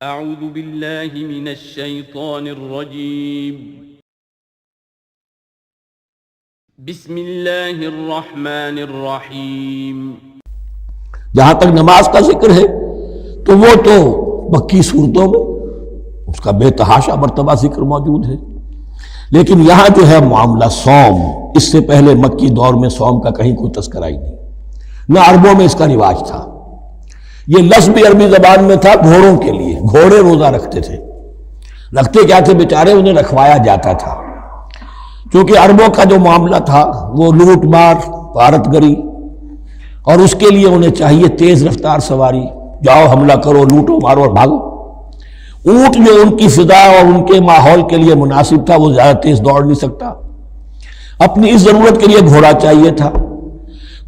اعوذ باللہ من الشیطان الرجیم بسم اللہ الرحمن الرحیم۔ جہاں تک نماز کا ذکر ہے تو وہ تو مکی صورتوں میں اس کا بے تحاشا مرتبہ ذکر موجود ہے، لیکن یہاں جو ہے معاملہ صوم، اس سے پہلے مکی دور میں صوم کا کہیں کوئی تذکرہ ہی نہیں، نہ عربوں میں اس کا رواج تھا۔ یہ لفظ بھی عربی زبان میں تھا گھوڑوں کے لیے، گھوڑے روزہ رکھتے تھے، رکھتے کیا تھے بیچارے، انہیں رکھوایا جاتا تھا، کیونکہ عربوں کا جو معاملہ تھا وہ لوٹ مار، غارت گری، اور اس کے لیے انہیں چاہیے تیز رفتار سواری، جاؤ حملہ کرو، لوٹو مارو اور بھاگو۔ اونٹ جو ان کی فضا اور ان کے ماحول کے لیے مناسب تھا وہ زیادہ تیز دوڑ نہیں سکتا، اپنی اس ضرورت کے لیے گھوڑا چاہیے تھا۔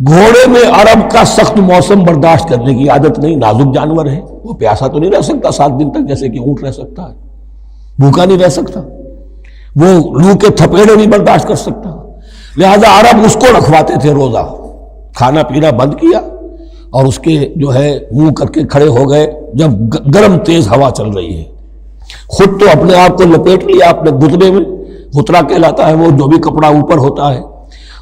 گھوڑے میں عرب کا سخت موسم برداشت کرنے کی عادت نہیں، نازک جانور ہے، وہ پیاسا تو نہیں رہ سکتا 7 دن تک جیسے کہ اونٹ رہ سکتا ہے، بھوکا نہیں رہ سکتا، وہ لو کے تھپیڑے نہیں برداشت کر سکتا، لہذا عرب اس کو رکھواتے تھے روزہ۔ کھانا پینا بند کیا اور اس کے جو ہے منہ کر کے کھڑے ہو گئے جب گرم تیز ہوا چل رہی ہے، خود تو اپنے آپ کو لپیٹ لیا اپنے گھٹنے میں، غترہ کہلاتا ہے وہ جو بھی کپڑا اوپر ہوتا ہے،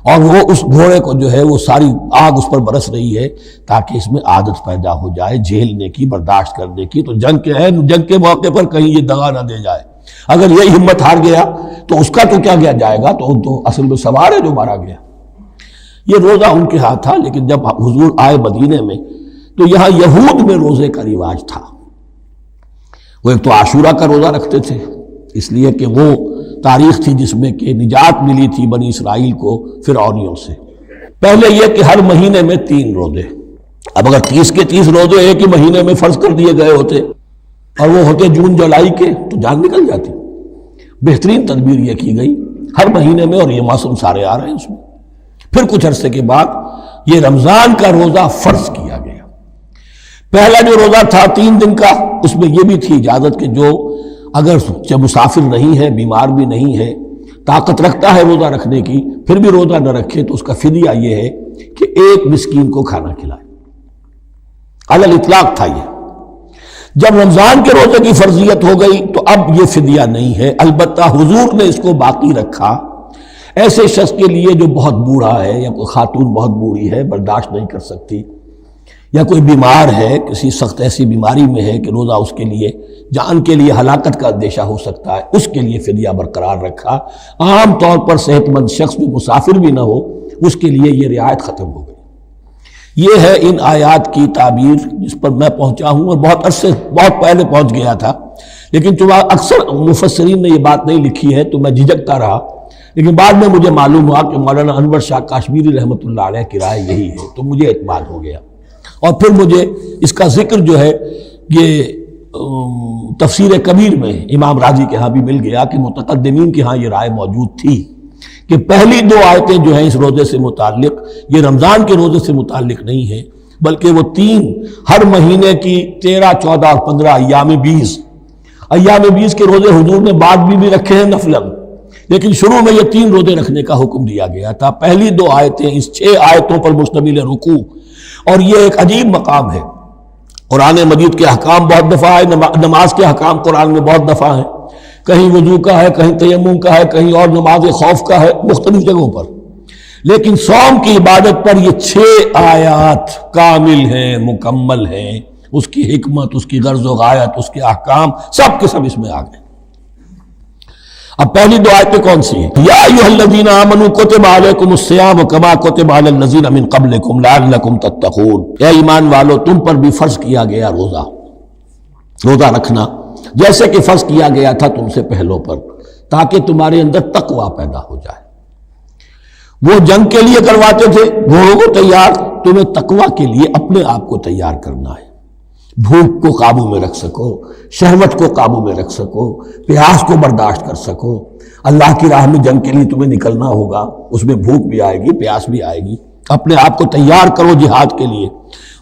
اور وہ اس گھوڑے کو جو ہے وہ ساری آگ اس پر برس رہی ہے تاکہ اس میں عادت پیدا ہو جائے جھیلنے کی، برداشت کرنے کی۔ تو جنگ کے موقع پر کہیں یہ دغا نہ دے جائے، اگر یہی ہمت ہار گیا تو اس کا تو کیا گیا جائے گا، تو اصل میں سوار ہے جو مارا گیا۔ یہ روزہ ان کے ہاتھ تھا، لیکن جب حضور آئے مدینے میں تو یہاں یہود میں روزے کا رواج تھا۔ وہ ایک تو عاشورہ کا روزہ رکھتے تھے، اس لیے کہ وہ تاریخ تھی جس میں کہ نجات ملی تھی بنی اسرائیل کو فرعونیوں سے۔ پہلے یہ کہ ہر مہینے میں 3 روزے، اب اگر 30 کے 30 روزے ایک ہی مہینے میں فرض کر دیے گئے ہوتے اور وہ ہوتے جون جولائی کے تو جان نکل جاتی۔ بہترین تدبیر یہ کی گئی ہر مہینے میں، اور یہ موسم سارے آ رہے ہیں اس میں۔ پھر کچھ عرصے کے بعد یہ رمضان کا روزہ فرض کیا گیا۔ پہلا جو روزہ تھا 3 دن کا، اس میں یہ بھی تھی اجازت کہ جو اگر جب مسافر نہیں ہے، بیمار بھی نہیں ہے، طاقت رکھتا ہے روزہ رکھنے کی، پھر بھی روزہ نہ رکھے تو اس کا فدیہ یہ ہے کہ 1 مسکین کو کھانا کھلائے۔ علی الاطلاق تھا یہ۔ جب رمضان کے روزے کی فرضیت ہو گئی تو اب یہ فدیہ نہیں ہے، البتہ حضور نے اس کو باقی رکھا ایسے شخص کے لیے جو بہت بوڑھا ہے، یا کوئی خاتون بہت بوڑھی ہے برداشت نہیں کر سکتی، یا کوئی بیمار ہے، کسی سخت ایسی بیماری میں ہے کہ روزہ اس کے لیے جان کے لیے ہلاکت کا اندیشہ ہو سکتا ہے، اس کے لیے فدیہ برقرار رکھا۔ عام طور پر صحت مند شخص جو مسافر بھی نہ ہو اس کے لیے یہ رعایت ختم ہو گئی۔ یہ ہے ان آیات کی تعبیر جس پر میں پہنچا ہوں، اور بہت پہلے پہنچ گیا تھا، لیکن چونکہ اکثر مفسرین نے یہ بات نہیں لکھی ہے تو میں جھجکتا رہا، لیکن بعد میں مجھے معلوم ہوا کہ مولانا انور شاہ کاشمیری رحمۃ اللہ علیہ کی رائے یہی ہے، تو مجھے اعتماد ہو گیا، اور پھر مجھے اس کا ذکر جو ہے یہ تفسیر کبیر میں امام راضی کے ہاں بھی مل گیا کہ متقدمین کے ہاں یہ رائے موجود تھی کہ پہلی 2 آیتیں جو ہیں اس روزے سے متعلق، یہ رمضان کے روزے سے متعلق نہیں ہے، بلکہ وہ 3 ہر مہینے کی 13، 14 اور 15 ایام 20 کے روزے حضور نے بعد بھی رکھے ہیں نفلاً، لیکن شروع میں یہ 3 روزے رکھنے کا حکم دیا گیا تھا۔ پہلی 2 آیتیں اس 6 آیتوں پر مشتمل رکوع، اور یہ ایک عجیب مقام ہے۔ قرآن مجید کے احکام بہت دفعہ ہے، نماز کے احکام قرآن میں بہت دفعہ ہیں، کہیں وضو کا ہے، کہیں تیمم کا ہے، کہیں اور نماز خوف کا ہے، مختلف جگہوں پر، لیکن صوم کی عبادت پر یہ 6 آیات کامل ہیں، مکمل ہیں، اس کی حکمت، اس کی غرض و غایت، اس کے احکام سب کے سب اس میں آ گئے۔ اب پہلی 2 آیتیں کون سی ہیں؟ یا ایھا الذین آمنوا کتب علیکم الصیام کما کتب علی الذین من قبلکم لعلکم تتقون، اے ایمان والو تم پر بھی فرض کیا گیا روزہ رکھنا جیسے کہ فرض کیا گیا تھا تم سے پہلوں پر، تاکہ تمہارے اندر تقویٰ پیدا ہو جائے۔ وہ جنگ کے لیے کرواتے تھے گھوڑوں کو تیار، تمہیں تقویٰ کے لیے اپنے آپ کو تیار کرنا ہے، بھوک کو قابو میں رکھ سکو، شہوت کو قابو میں رکھ سکو، پیاس کو برداشت کر سکو۔ اللہ کی راہ میں جنگ کے لیے تمہیں نکلنا ہوگا، اس میں بھوک بھی آئے گی، پیاس بھی آئے گی، اپنے آپ کو تیار کرو جہاد کے لیے۔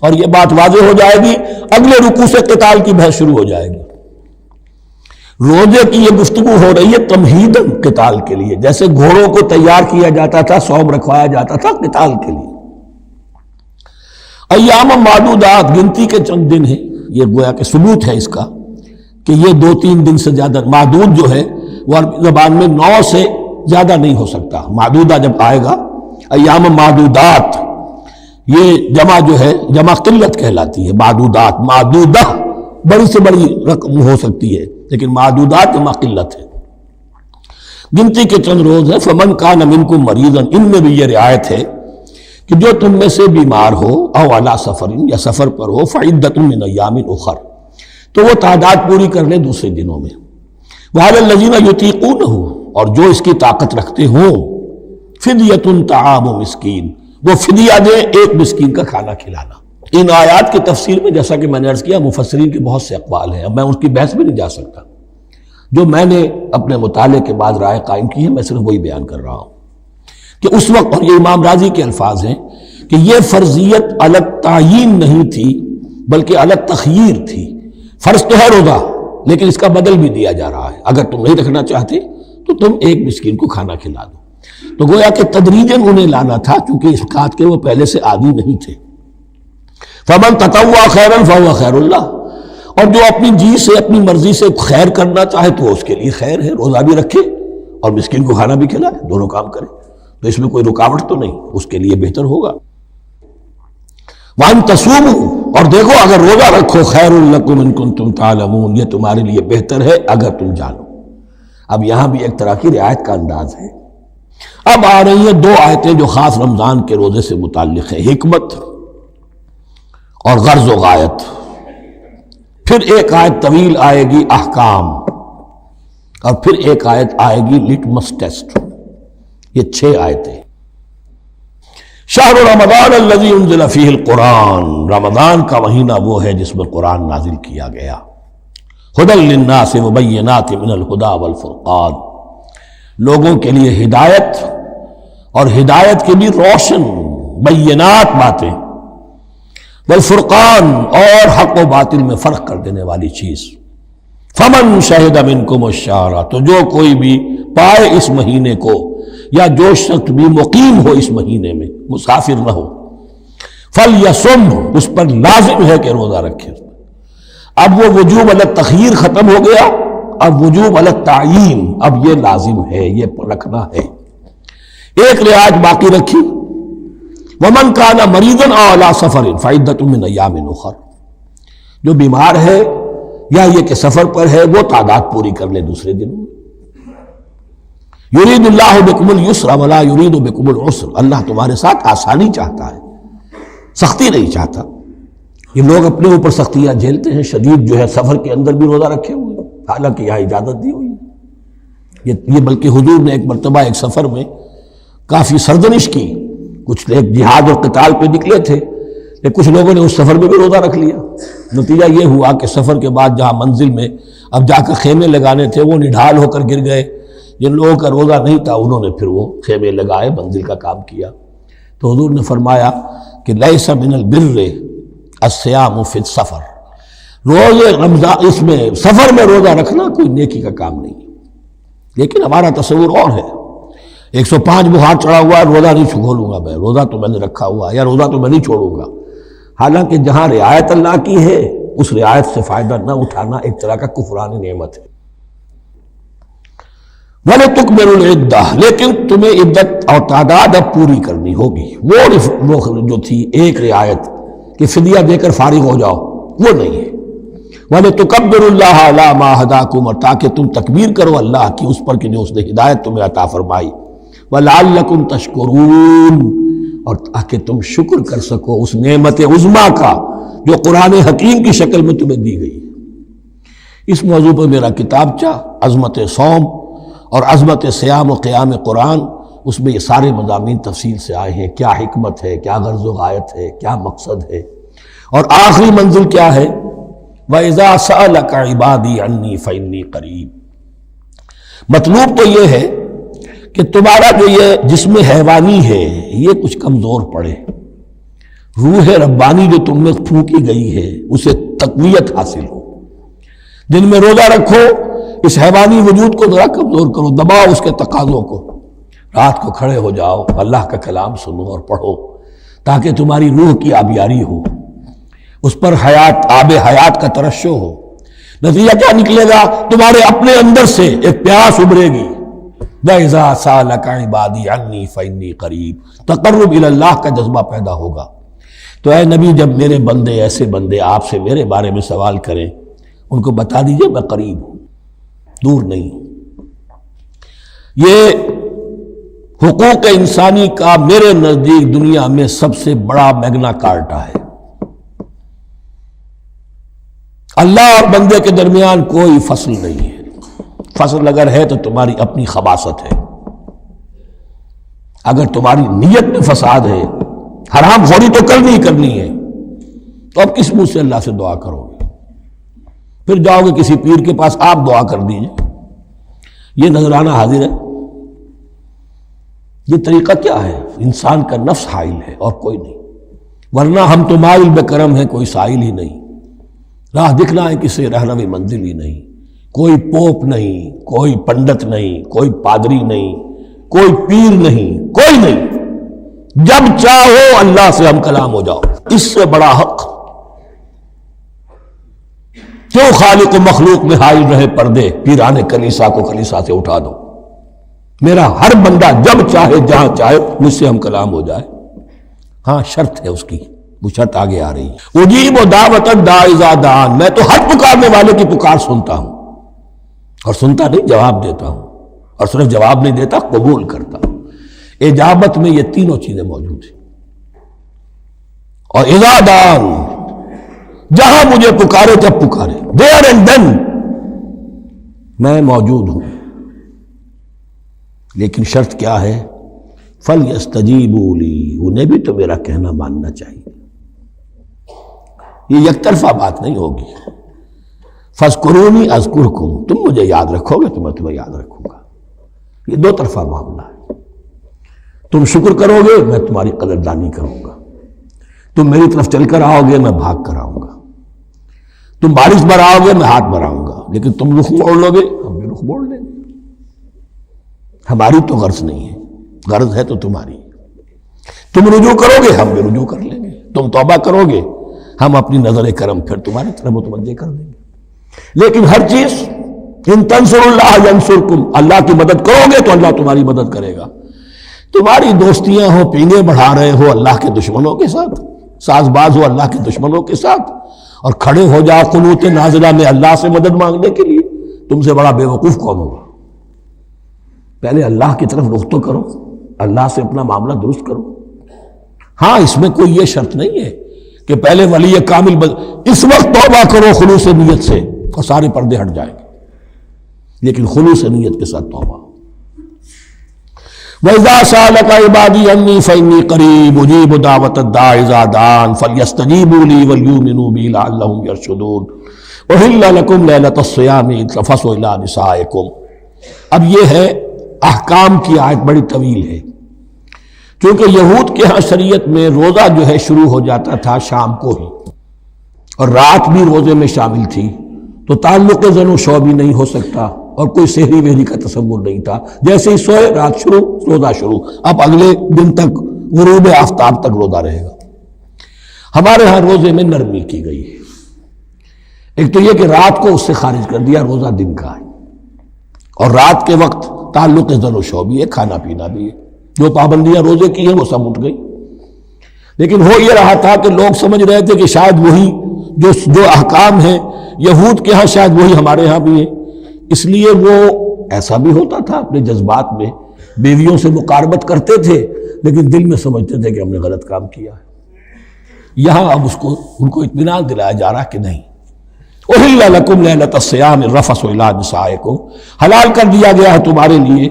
اور یہ بات واضح ہو جائے گی، اگلے رکوع سے قتال کی بحث شروع ہو جائے گی۔ روزے کی یہ گفتگو ہو رہی ہے تمہیداً قتال کے لیے، جیسے گھوڑوں کو تیار کیا جاتا تھا، صوم رکھوایا جاتا تھا قتال کے لیے۔ ایام معدودات، گنتی کے چند دن ہیں، یہ گویا کہ ثبوت ہے اس کا کہ یہ 2-3 دن سے زیادہ، معدود جو ہے وہ عربی زبان میں 9 سے زیادہ نہیں ہو سکتا. معدودہ جب آئے گا، ایام معدودات، یہ جمع جو ہے جمع قلت کہلاتی ہے. معدودات، معدودہ بڑی سے بڑی رقم ہو سکتی ہے، لیکن معدودات جمع قلت ہے. گنتی کے چند روز ہیں. فمن کان منکم مریضا، ان میں بھی یہ رعایت ہے کہ جو تم میں سے بیمار ہو، او علی سفر، یا سفر پر ہو، فعدۃ من ایام اخر، تو وہ تعداد پوری کر لے دوسرے دنوں میں. وعلی الذین یطیقونہ، اور جو اس کی طاقت رکھتے ہوں، فدیۃ طعام مسکین، وہ فدیہ دے ایک مسکین کا کھانا کھلانا. ان آیات کی تفسیر میں جیسا کہ میں نے عرض کیا مفسرین کے بہت سے اقوال ہیں، اب میں ان کی بحث بھی نہیں جا سکتا. جو میں نے اپنے مطالعے کے بعد رائے قائم کی ہے میں صرف وہی بیان کر رہا ہوں کہ اس وقت، اور یہ امام راضی کے الفاظ ہیں کہ یہ فرضیت الگ تعیین نہیں تھی بلکہ الگ تخییر تھی. فرض تو ہے روزہ، لیکن اس کا بدل بھی دیا جا رہا ہے. اگر تم نہیں رکھنا چاہتے تو تم ایک مسکین کو کھانا کھلا دو. تو گویا کہ تدریجاً انہیں لانا تھا، چونکہ اس بات کے وہ پہلے سے عادی نہیں تھے. فمن تطوع خیرا فهو خیر اللہ، اور جو اپنی جی سے اپنی مرضی سے خیر کرنا چاہے تو اس کے لیے خیر ہے. روزہ بھی رکھے اور مسکین کو کھانا بھی کھلائے، دونوں کام کرے تو اس میں کوئی رکاوٹ تو نہیں، اس کے لیے بہتر ہوگا. وَأَن تَصُومُوا، اور دیکھو اگر روزہ رکھو، خیر لکم ان کنتم تعلمون، یہ تمہارے لیے بہتر ہے اگر تم جانو. اب یہاں بھی ایک طرح کی رعایت کا انداز ہے. اب آ رہی ہیں 2 آیتیں جو خاص رمضان کے روزے سے متعلق ہیں، حکمت اور غرض و غایت. پھر ایک آیت طویل آئے گی احکام، اور پھر ایک آیت آئے گی لٹمس ٹیسٹ. یہ 6 آیتیں. شہر رمضان الذی انزل فیہ القرآن، رمضان کا مہینہ وہ ہے جس میں قرآن نازل کیا گیا. ھدی للناس وبینات من الھدی والفرقان، لوگوں کے لیے ہدایت، اور ہدایت کے بھی روشن بینات باتیں، والفرقان، اور حق و باطل میں فرق کر دینے والی چیز. فمن شہد منکم الشہر، تو جو کوئی بھی پائے اس مہینے کو، یا جو شخص بھی مقیم ہو اس مہینے میں، مسافر نہ ہو، فلیصم، اس پر لازم ہے کہ روزہ رکھے. اب وہ وجوب علی التخییر ختم ہو گیا، اب وجوب علی التعیین، اب یہ لازم ہے، یہ رکھنا ہے. ایک رعایت باقی رکھی، ومن کان مریضا او علی سفر فعدۃ من ایام اخر، جو بیمار ہے یا یہ کہ سفر پر ہے وہ تعداد پوری کر لے دوسرے دن میں. یرید اللہ بکم الیسر ولا یرید بکم العسر، اللہ تمہارے ساتھ آسانی چاہتا ہے، سختی نہیں چاہتا. یہ لوگ اپنے اوپر سختیاں جھیلتے ہیں. شدید جو ہے سفر کے اندر بھی روزہ رکھے ہوئے، حالانکہ یہاں اجازت دی ہوئی ہے. یہ بلکہ حضور نے ایک مرتبہ ایک سفر میں کافی سرزنش کی. کچھ ایک جہاد اور قتال پہ نکلے تھے، لیکن کچھ لوگوں نے اس سفر میں بھی روزہ رکھ لیا. نتیجہ یہ ہوا کہ سفر کے بعد جہاں منزل میں اب جا کر خیمے لگانے تھے وہ نڈھال ہو کر گر گئے. جن لوگوں کا روزہ نہیں تھا انہوں نے پھر وہ خیمے لگائے، منزل کا کام کیا. تو حضور نے فرمایا کہ لیس من البر الصیام فی السفر، روزے رمضان اس میں سفر میں روزہ رکھنا کوئی نیکی کا کام نہیں. لیکن ہمارا تصور اور ہے، 105 بخار چڑھا ہوا ہے، روزہ نہیں چھوڑوں گا میں، روزہ تو میں نے رکھا ہوا ہے، یا روزہ تو میں نہیں چھوڑوں گا. حالانکہ جہاں رعایت اللہ کی ہے اس رعایت سے فائدہ نہ اٹھانا ایک طرح کا کفران نعمت ہے. وَلِتُكْمِلُوا الْعِدَّةَ، لیکن تمہیں عدت اور تعداد اب پوری کرنی ہوگی. وہ جو تھی ایک رعایت کہ فدیہ دے کر فارغ ہو جاؤ، وہ نہیں ہے. وَلِتُكَبِّرُوا اللَّهَ عَلَىٰ مَا هَدَاكُمْ، اور تاکہ تم تکبیر کرو اللہ کی اس پر کہ جو اس نے ہدایت تمہیں عطا فرمائی. وَلَعَلَّكُمْ تَشْكُرُونَ، اور تاکہ تم شکر کر سکو اس نعمت عظمیٰ کا جو قرآن حکیم کی شکل میں تمہیں دی گئی. اس موضوع پر میرا کتابچہ عظمت صوم اور عظمت صیام و قیام قرآن، اس میں یہ سارے مضامین تفصیل سے آئے ہیں. کیا حکمت ہے، کیا غرض و غایت ہے، کیا مقصد ہے، اور آخری منزل کیا ہے. وَإِذَا سَأَلَكَ عِبَادِي عَنِّي فَإِنِّي قَرِيبٌ. مطلوب تو یہ ہے کہ تمہارا جو یہ جسم حیوانی ہے یہ کچھ کمزور پڑے، روح ربانی جو تم میں پھونکی گئی ہے اسے تقویت حاصل ہو. دن میں روزہ رکھو، اس حیوانی وجود کو ذرا کمزور کرو، دباؤ اس کے تقاضوں کو. رات کو کھڑے ہو جاؤ، اللہ کا کلام سنو اور پڑھو تاکہ تمہاری روح کی آبیاری ہو، اس پر حیات، آب حیات کا ترشح ہو. نتیجہ کیا نکلے گا؟ تمہارے اپنے اندر سے ایک پیاس ابھرے گی، وَإِذَا سَأَلَكَ عِبَادِي عَنِّي فَإِنِّي قَرِيبٌ، تقرب الی اللہ کا جذبہ پیدا ہوگا۔ تو اے نبی، جب میرے بندے، ایسے بندے آپ سے میرے بارے میں سوال کریں، ان کو بتا دیجئے میں قریب ہوں، دور نہیں ہوں۔ یہ حقوق انسانی کا میرے نزدیک دنیا میں سب سے بڑا میگنا کارٹا ہے۔ اللہ اور بندے کے درمیان کوئی فصل نہیں ہے، فصل اگر ہے تو تمہاری اپنی خباثت ہے۔ اگر تمہاری نیت میں فساد ہے، حرام خوری تو کرنی ہی کرنی ہے، تو اب کس منہ سے اللہ سے دعا کرو گے؟ پھر جاؤ گے کسی پیر کے پاس، آپ دعا کر دیجئے، یہ نذرانہ حاضر ہے۔ یہ طریقہ کیا ہے؟ انسان کا نفس حائل ہے اور کوئی نہیں، ورنہ ہم تو مائل بے کرم ہیں، کوئی سائل ہی نہیں، راہ دکھنا ہے کسی رہنوی منزل ہی نہیں، کوئی پوپ نہیں، کوئی پنڈت نہیں، کوئی پادری نہیں، کوئی پیر نہیں، کوئی نہیں۔ جب چاہو اللہ سے ہم کلام ہو جاؤ، اس سے بڑا حق کیوں خالق و مخلوق میں حائل رہے پردے؟ پیران کلیسا کو کلیسا سے اٹھا دو، میرا ہر بندہ جب چاہے جہاں چاہے مجھ سے ہم کلام ہو جائے۔ ہاں شرط ہے اس کی، وہ شرط آگے آ رہی ہے۔ اجیب دعوت الداعی اذا دعان، میں تو ہر پکارنے والے کی پکار سنتا ہوں، اور سنتا نہیں جواب دیتا ہوں، اور صرف جواب نہیں دیتا، قبول کرتا ہوں۔ اجابت میں یہ تینوں چیزیں موجود ہیں۔ اور اذا دعان، جہاں مجھے پکارے جب پکارے، there and then میں موجود ہوں۔ لیکن شرط کیا ہے؟ فَلْيَسْتَجِيبُوا لِي، انہیں بھی تو میرا کہنا ماننا چاہیے۔ یہ یک طرفہ بات نہیں ہوگی۔ فَاذْكُرُونِي أَذْكُرْكُمْ، تم مجھے یاد رکھو گے تو میں تمہیں یاد رکھوں گا۔ یہ دو طرفہ معاملہ ہے۔ تم شکر کرو گے، میں تمہاری قدردانی کروں گا۔ تم میری طرف چل کر آؤ گے، میں بھاگ کر آؤں گا۔ تم بارش برآؤ گے، میں ہاتھ بڑھاؤں گا۔ لیکن تم رخ موڑ لو گے، ہم بھی رخ موڑ لیں گے۔ ہماری تو غرض نہیں ہے، غرض ہے تو تمہاری۔ تم رجوع کرو گے، ہم بھی رجوع کر لیں گے۔ تم توبہ کرو گے، ہم اپنی نظر کرم پھر تمہاری طرف متوجہ کر دیں گے۔ لیکن ہر چیز ان تنصروا اللہ ینصرکم، اللہ کی مدد کرو گے تو اللہ تمہاری مدد کرے گا۔ تمہاری دوستیاں ہو، پینے بڑھا رہے ہو اللہ کے دشمنوں کے ساتھ، ساز باز ہو اللہ کے دشمنوں کے ساتھ، اور کھڑے ہو جاؤ قنوت نازلہ میں اللہ سے مدد مانگنے کے لیے، تم سے بڑا بے وقوف کون ہوگا؟ پہلے اللہ کی طرف رخ تو کرو، اللہ سے اپنا معاملہ درست کرو۔ ہاں اس میں کوئی یہ شرط نہیں ہے کہ پہلے ولی کامل اس وقت توبہ کرو خلوص نیت سے اور سارے پردے ہٹ جائیں گے، لیکن خلوص نیت کے ساتھ توبہ۔ وَإِذَا سَأَلَكَ عِبَادِي عَنِّي فَإِنِّي قَرِيبٌ أُجِيبُ دَعْوَةَ الدَّاعِ إِذَا دَعَانِ فَلْيَسْتَجِيبُوا لِي وَلْيُؤْمِنُوا بِي لَعَلَّهُمْ يَرْشُدُونَ أُحِلَّ لَكُمْ لَيْلَةَ الصِّيَامِ الرَّفَثُ إِلَىٰ نِسَائِكُمْ۔ اب یہ ہے احکام کی آیت، بڑی طویل ہے، کیونکہ یہود کے ہاں شریعت میں روزہ جو ہے شروع ہو جاتا تھا شام کو ہی، اور رات بھی روزے میں شامل تھی، تو تعلق زن و شو بھی نہیں ہو سکتا، اور کوئی سحری وحری کا تصور نہیں تھا۔ جیسے ہی سوئے رات شروع، روزہ شروع، اب اگلے دن تک غروب آفتاب تک روزہ رہے گا۔ ہمارے ہاں روزے میں نرمی کی گئی ہے، ایک تو یہ کہ رات کو اس سے خارج کر دیا، روزہ دن کا ہے، اور رات کے وقت تعلق زن و شو بھی ہے، کھانا پینا بھی ہے، جو پابندیاں روزے کی ہیں وہ سب اٹھ گئی۔ لیکن ہو یہ رہا تھا کہ لوگ سمجھ رہے تھے کہ شاید وہی جو احکام ہیں یہود کے ہاں شاید وہی ہمارے ہاں بھی ہیں، اس لیے وہ ایسا بھی ہوتا تھا اپنے جذبات میں بیویوں سے مقاربت کرتے تھے، لیکن دل میں سمجھتے تھے کہ ہم نے غلط کام کیا ہے۔ یہاں اب ان کو اطمینان دلایا جا رہا کہ نہیں، أُحِلَّ لَكُمْ لَيْلَةَ الصِّيَامِ الرَّفَثُ إِلَىٰ نِسَائِكُمْ، حلال کر دیا گیا ہے تمہارے لیے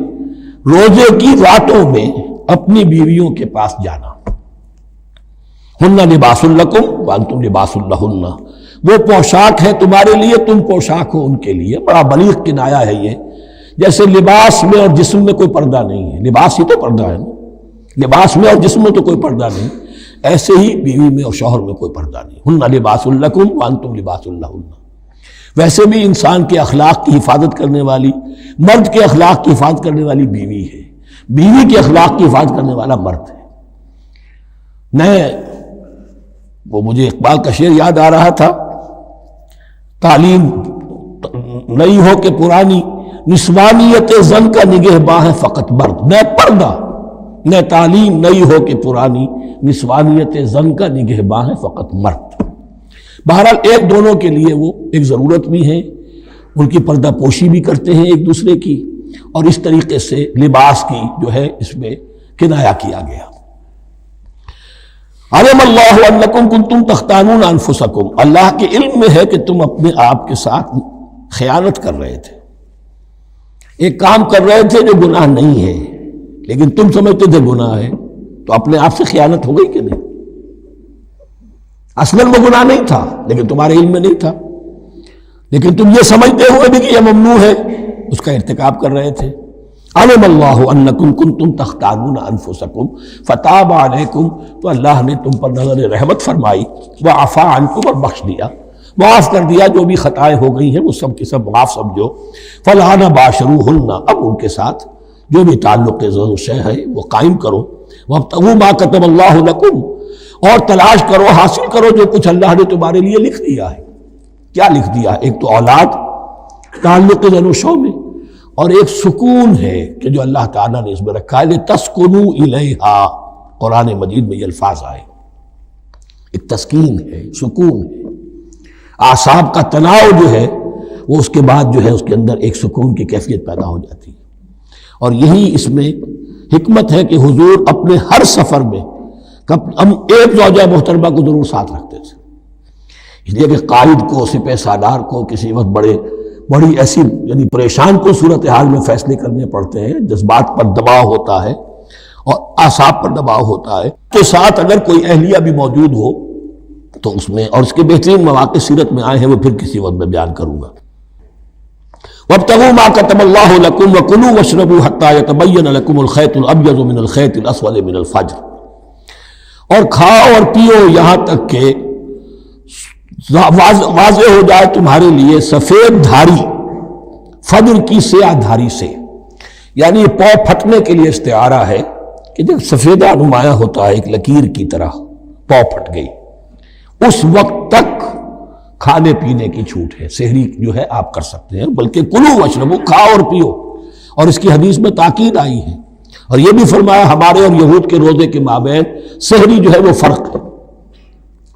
روزے کی راتوں میں اپنی بیویوں کے پاس جانا۔ هُنَّ لِبَاسٌ لَكُمْ وَأَنْتُمْ لِبَاسٌ لَهُنَّ، وہ پوشاک ہے تمہارے لیے، تم پوشاک ہو ان کے لیے۔ بڑا بلیغ کنایا ہے یہ، جیسے لباس میں اور جسم میں کوئی پردہ نہیں ہے، لباس ہی تو پردہ ہے نا، لباس میں اور جسم میں تو کوئی پردہ نہیں، ایسے ہی بیوی میں اور شوہر میں کوئی پردہ نہیں۔ هُنَّ لِبَاسٌ لَكُمْ وَأَنْتُمْ لِبَاسٌ لَهُنَّ۔ ویسے بھی انسان کے اخلاق کی حفاظت کرنے والی، مرد کے اخلاق کی حفاظت کرنے والی بیوی ہے، بیوی کے اخلاق کی حفاظت کرنے والا مرد ہے۔ نئے وہ مجھے اقبال کا شعر یاد آ رہا تھا، تعلیم نئی ہو کہ پرانی، نسوانیت زن کا نگہباں ہے فقط مرد، نہ پردہ نہ تعلیم، نئی ہو کہ پرانی، نسوانیت زن کا نگہباں ہے فقط مرد۔ بہرحال ایک دونوں کے لیے وہ ایک ضرورت بھی ہے، ان کی پردہ پوشی بھی کرتے ہیں ایک دوسرے کی، اور اس طریقے سے لباس کی جو ہے اس میں کنایا کیا گیا۔ علم اللہ انکم کنتم تختانون انفسکم، اللہ کے علم میں ہے کہ تم اپنے آپ کے ساتھ خیانت کر رہے تھے، ایک کام کر رہے تھے جو گناہ نہیں ہے لیکن تم سمجھتے تھے گناہ ہے، تو اپنے آپ سے خیانت ہو گئی کہ نہیں؟ اصلاً وہ گناہ نہیں تھا لیکن تمہارے علم میں نہیں تھا، لیکن تم یہ سمجھتے ہوئے بھی کہ یہ ممنوع ہے اس کا ارتکاب کر رہے تھے۔ علم اللہ انکم کنتم تختانون انفسکم فتاب علیکم، تو اللہ نے تم پر نظر رحمت فرمائی، وعفا عنکم، اور بخش دیا، معاف کر دیا، جو بھی خطائیں ہو گئی ہیں وہ سب کے سب معاف سمجھو۔ فالآن باشروہن، اب ان کے ساتھ جو بھی تعلق ضرور شے ہے وہ قائم کرو، وابتغوا ما کتب اللہ لکم، اور تلاش کرو، حاصل کرو جو کچھ اللہ نے تمہارے لیے لکھ دیا ہے۔ کیا لکھ دیا؟ ایک تو اولاد تعلق ضرور شو میں، اور ایک سکون ہے کہ جو اللہ تعالیٰ نے اس میں رکھا ہے، لِتَسْكُنُوا إِلَيْهَا، قرآن مجید میں یہ الفاظ آئے، ایک تسکین ہے، سکون ہے، اعصاب کا تناؤ جو ہے وہ اس کے بعد جو ہے اس کے اندر ایک سکون کی کیفیت پیدا ہو جاتی ہے۔ اور یہی اس میں حکمت ہے کہ حضور اپنے ہر سفر میں ہم ایک زوجہ محترمہ کو ضرور ساتھ رکھتے تھے، اس لیے کہ قائد کو، سپہ سالار کو کسی وقت بڑی ایسی یعنی پریشان کو صورتحال میں فیصلے کرنے پڑتے ہیں، جذبات پر دباؤ ہوتا ہے اور اعصاب پر دباؤ ہوتا ہے، تو ساتھ اگر کوئی اہلیہ بھی موجود ہو تو اس میں، اور اس کے بہترین مواقع سیرت میں آئے ہیں، وہ پھر کسی وقت میں بیان کروں گا۔ وَابْتَغُوا مَا كَتَبَ اللَّهُ لَكُمْ وَكُلُوا وَاشْرَبُوا حَتَّى يَتَبَيَّنَ لَكُمُ الْخَيْطُ الْأَبْيَضُ مِنَ الْخَيْطِ الْأَسْوَدِ مِنَ الْفَجْرِ، اور کھاؤ اور پیو یہاں تک کہ واضح ہو جائے تمہارے لیے سفید دھاری فجر کی سیاہ دھاری سے، یعنی یہ پاؤ پھٹنے کے لیے استعارہ ہے کہ جب سفیدہ نمایاں ہوتا ہے ایک لکیر کی طرح، پاؤ پھٹ گئی، اس وقت تک کھانے پینے کی چھوٹ ہے، سحری جو ہے آپ کر سکتے ہیں، بلکہ کلو واشربو، کھاؤ اور پیو، اور اس کی حدیث میں تاکید آئی ہے، اور یہ بھی فرمایا ہمارے اور یہود کے روزے کے مابین سحری جو ہے وہ فرق ہے۔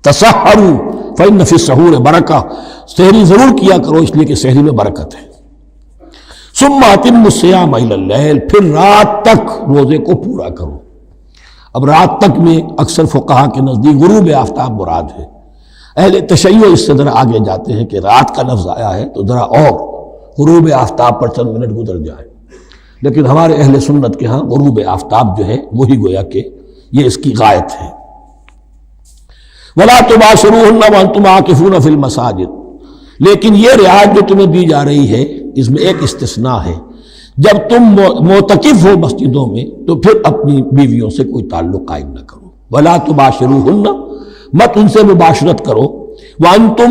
تسحروا فإن فی السحور برکہ، سحری ضرور کیا کرو اس لیے کہ سحری میں برکت ہے۔ ثم اتموا الصیام الی اللیل، پھر رات تک روزے کو پورا کرو۔ اب رات تک میں اکثر فقہا کے نزدیک غروب آفتاب مراد ہے، اہل تشیع اس سے ذرا آگے جاتے ہیں کہ رات کا لفظ آیا ہے تو ذرا اور غروب آفتاب پر چند منٹ گزر جائے، لیکن ہمارے اہل سنت کے ہاں غروب آفتاب جو ہے وہی گویا کہ یہ اس کی غایت ہے۔ وَلَا تُبَاشِرُوهُنَّ وَأَنْتُمْ عَاكِفُونَ فِي الْمَسَاجِدِ، لیکن یہ رعایت جو تمہیں دی جا رہی ہے اس میں ایک استثناء ہے، جب تم معتکف ہو مسجدوں میں تو پھر اپنی بیویوں سے کوئی تعلق قائم نہ کرو۔ وَلَا تُبَاشِرُوهُنَّ، مت ان سے مباشرت کرو، وَأَنْتُمْ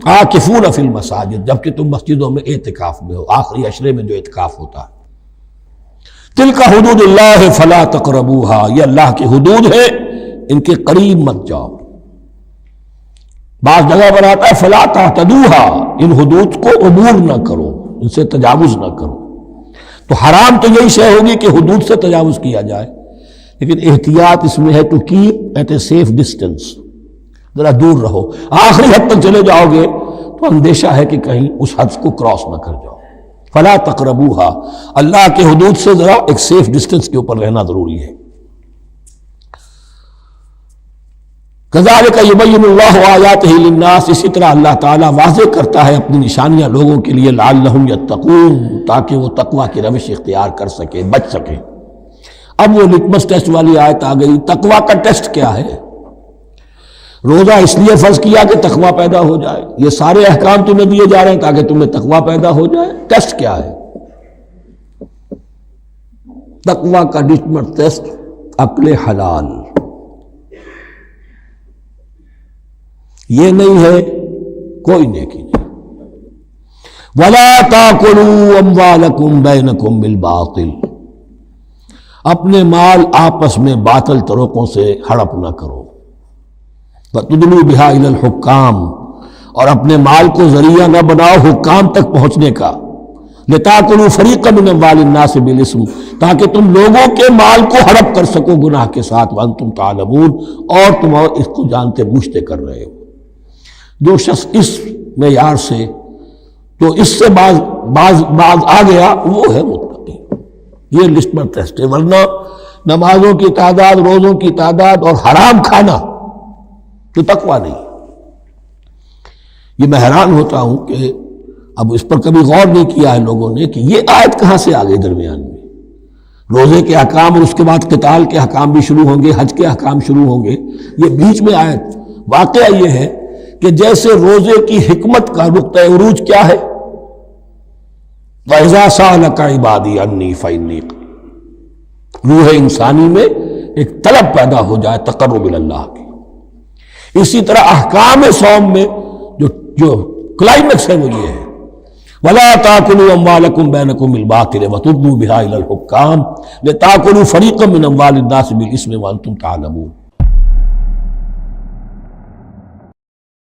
عَاكِفُونَ فِي الْمَسَاجِدِ، جبکہ تم مسجدوں میں اعتکاف میں ہو، آخری عشرے میں جو اعتکاف ہوتا ہے۔ تِلْكَ حُدُودُ اللَّهِ فَلَا تَقْرَبُوهَا، یہ اللہ کی حدود ہے، ان کے قریب مت جاؤ۔ بعض جگہ پر آتا ہے فَلَا تَعْتَدُوهَا، ان حدود کو عبور نہ کرو، ان سے تجاوز نہ کرو۔ تو حرام تو یہی شے ہوگی کہ حدود سے تجاوز کیا جائے، لیکن احتیاط اس میں ہے to keep at a safe distance, ذرا دور رہو، آخری حد تک چلے جاؤ گے تو اندیشہ ہے کہ کہیں اس حد کو کراس نہ کر جاؤ۔ فَلَا تَقْرَبُوهَا، اللہ کے حدود سے ذرا ایک سیف ڈسٹینس کے اوپر رہنا ضروری ہے۔ كَذَلِكَ يُبَيِّنُ اللَّهُ آيَاتِهِ لِلنَّاسِ، اسی طرح اللہ تعالیٰ واضح کرتا ہے اپنی نشانیاں لوگوں کے لیے، لعلہم یتقون، تاکہ وہ تقوی کی روش اختیار کر سکے، بچ سکے۔ اب وہ لٹمس ٹیسٹ والی آیت آ گئی، تقوی کا ٹیسٹ کیا ہے؟ روزہ اس لیے فرض کیا کہ تقوی پیدا ہو جائے، یہ سارے احکام تمہیں دیے جا رہے ہیں تاکہ تمہیں تقوی پیدا ہو جائے، ٹیسٹ کیا ہے؟ تقوی کا لٹمس ٹیسٹ عقل حلال، یہ نہیں ہے کوئی نیکی نہیں۔ وَلَا تَأْكُلُوا أَمْوَالَكُمْ بَيْنَكُمْ بِالْبَاطِلِ، اپنے مال آپس میں باطل طریقوں سے ہڑپ نہ کرو۔ وَتُدْلُوا بِهَا إِلَى الْحُكَّامِ، اور اپنے مال کو ذریعہ نہ بناؤ حکام تک پہنچنے کا، لتاکلوا فریقا من اموال الناس بالاسم، تاکہ تم لوگوں کے مال کو ہڑپ کر سکو گناہ کے ساتھ، وانتم تعلمون، اور تم اس کو جانتے بوجھتے کر رہے ہو۔ جو شخص اس معیار سے تو اس سے باز آ گیا وہ ہے متقی، یہ لسٹ پر ٹیسٹ ہے۔ ورنہ نمازوں کی تعداد، روزوں کی تعداد اور حرام کھانا تو تقویٰ نہیں۔ یہ میں حیران ہوتا ہوں کہ اب اس پر کبھی غور نہیں کیا ہے لوگوں نے کہ یہ آیت کہاں سے آ گئی درمیان میں۔ روزے کے احکام اور اس کے بعد قتال کے احکام بھی شروع ہوں گے، حج کے احکام شروع ہوں گے، یہ بیچ میں آیت۔ واقعہ یہ ہے کہ جیسے روزے کی حکمت کا نقطہ عروج کیا ہے، وَإِذَا سَأَلَكَ عِبَادِي عَنِّي فَإِنِّي قَرِيبٌ، روح انسانی میں ایک طلب پیدا ہو جائے تقرب اللہ کی۔ اسی طرح احکام صوم میں جو کلائمیکس ہے وہ یہ ہے، وَلَا تَأْكُلُوا أَمْوَالَكُمْ بَيْنَكُمْ بِالْبَاطِلِ وَتُدْلُوا بِهَا إِلَى الْحُكَّامِ لِتَأْكُلُوا فَرِيقًا مِنْ أَمْوَالِ النَّاسِ بِالْإِثْمِ وَأَنْتُمْ تَعْلَمُونَ۔